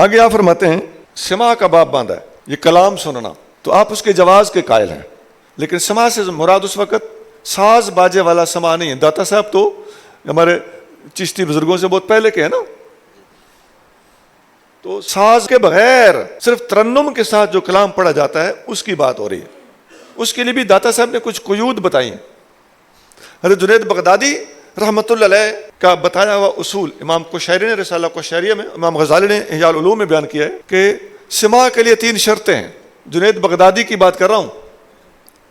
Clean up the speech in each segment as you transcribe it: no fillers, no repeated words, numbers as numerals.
آگے آپ فرماتے ہیں سما کا باب باندھا ہے، یہ کلام سننا، تو آپ اس کے جواز کے قائل ہیں، لیکن سما سے مراد اس وقت ساز باجے والا سما نہیں ہے۔ داتا صاحب تو ہمارے چشتی بزرگوں سے بہت پہلے کے ہیں نا، تو ساز کے بغیر صرف ترنم کے ساتھ جو کلام پڑھا جاتا ہے اس کی بات ہو رہی ہے۔ اس کے لیے بھی داتا صاحب نے کچھ قیود بتائی ہیں۔ حضرت جنید بغدادی رحمۃ اللہ علیہ کا بتایا ہوا اصول امام کوشیری نے رسالہ کوشیریہ میں، امام غزالی نے احیاء العلوم میں بیان کیا ہے کہ سما کے لیے 3 شرطیں ہیں۔ جنید بغدادی کی بات کر رہا ہوں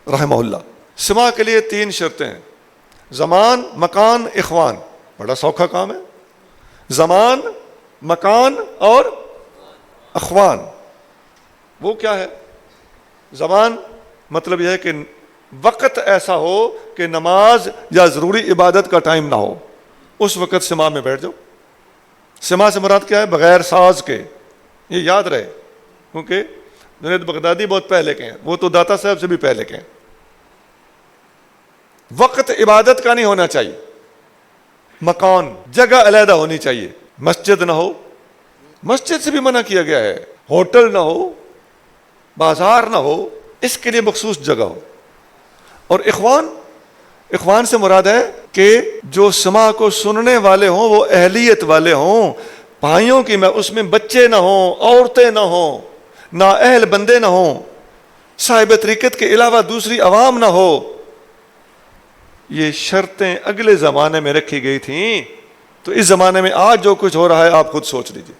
رحمہ اللہ۔ سما کے لیے 3 شرطیں ہیں، زمان، مکان، اخوان۔ بڑا سوکھا کام ہے، زمان، مکان اور اخوان۔ وہ کیا ہے؟ زمان مطلب یہ ہے کہ وقت ایسا ہو کہ نماز یا ضروری عبادت کا ٹائم نہ ہو، اس وقت سما میں بیٹھ جاؤ۔ سما سے مراد کیا ہے؟ بغیر ساز کے، یہ یاد رہے، کیونکہ جنید بغدادی بہت پہلے کے ہیں، وہ تو داتا صاحب سے بھی پہلے کے ہیں۔ وقت عبادت کا نہیں ہونا چاہیے، مکان جگہ علیحدہ ہونی چاہیے، مسجد نہ ہو، مسجد سے بھی منع کیا گیا ہے، ہوٹل نہ ہو، بازار نہ ہو، اس کے لیے مخصوص جگہ ہو۔ اور اخوان سے مراد ہے کہ جو سما کو سننے والے ہوں وہ اہلیت والے ہوں، بھائیوں کی میں اس میں بچے نہ ہوں، عورتیں نہ ہوں، نااہل بندے نہ ہوں، صاحب طریقت کے علاوہ دوسری عوام نہ ہو۔ یہ شرطیں اگلے زمانے میں رکھی گئی تھیں، تو اس زمانے میں آج جو کچھ ہو رہا ہے آپ خود سوچ لیجئے۔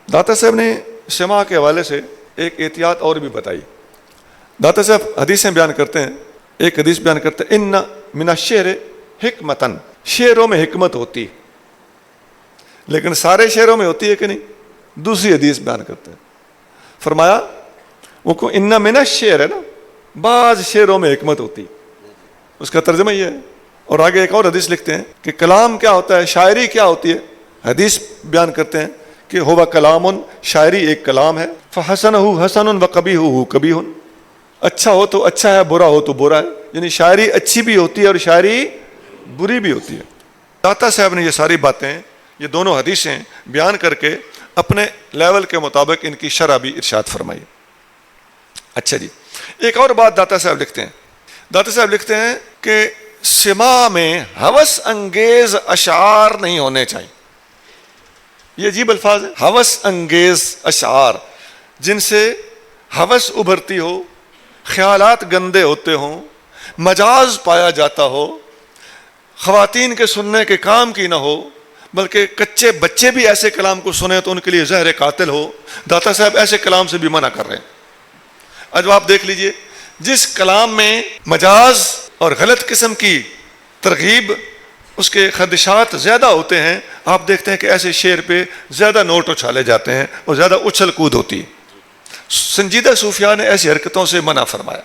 داتا صاحب نے سما کے حوالے سے ایک احتیاط اور بھی بتائی۔ داتا صاحب حدیثیں بیان کرتے ہیں، ایک حدیث بیان کرتے ہیں، ان من الشعر حکمتن، شعروں میں حکمت ہوتی، لیکن سارے شعروں میں ہوتی ہے کہ نہیں؟ دوسری حدیث بیان کرتے ہیں، فرمایا وہ کو ان من الشعر ہے نا، بعض شعروں میں حکمت ہوتی، اس کا ترجمہ یہ ہے۔ اور آگے ایک اور حدیث لکھتے ہیں کہ کلام کیا ہوتا ہے، شاعری کیا ہوتی ہے۔ حدیث بیان کرتے ہیں کہ ہوا کلام، شاعری ایک کلام ہے، فحسنہ حسن وقبیحہ قبیح، اچھا ہو تو اچھا ہے، برا ہو تو برا ہے، یعنی شاعری اچھی بھی ہوتی ہے اور شاعری بری بھی ہوتی ہے۔ داتا صاحب نے یہ ساری باتیں، یہ دونوں حدیثیں بیان کر کے اپنے لیول کے مطابق ان کی شرح بھی ارشاد فرمائی۔ اچھا جی، ایک اور بات داتا صاحب لکھتے ہیں، داتا صاحب لکھتے ہیں کہ سما میں ہوس انگیز اشعار نہیں ہونے چاہیے۔ یہ عجیب الفاظ ہیں، ہوس انگیز اشعار، جن سے ہوس ابھرتی ہو، خیالات گندے ہوتے ہوں، مجاز پایا جاتا ہو، خواتین کے سننے کے کام کی نہ ہو، بلکہ کچے بچے بھی ایسے کلام کو سنیں تو ان کے لیے زہر قاتل ہو۔ داتا صاحب ایسے کلام سے بھی منع کر رہے ہیں۔ اب آپ دیکھ لیجئے، جس کلام میں مجاز اور غلط قسم کی ترغیب، اس کے خدشات زیادہ ہوتے ہیں، آپ دیکھتے ہیں کہ ایسے شعر پہ زیادہ نوٹ اچھالے جاتے ہیں اور زیادہ اچھل کود ہوتی ہے۔ سنجیدہ صوفیاء نے ایسی حرکتوں سے منع فرمایا۔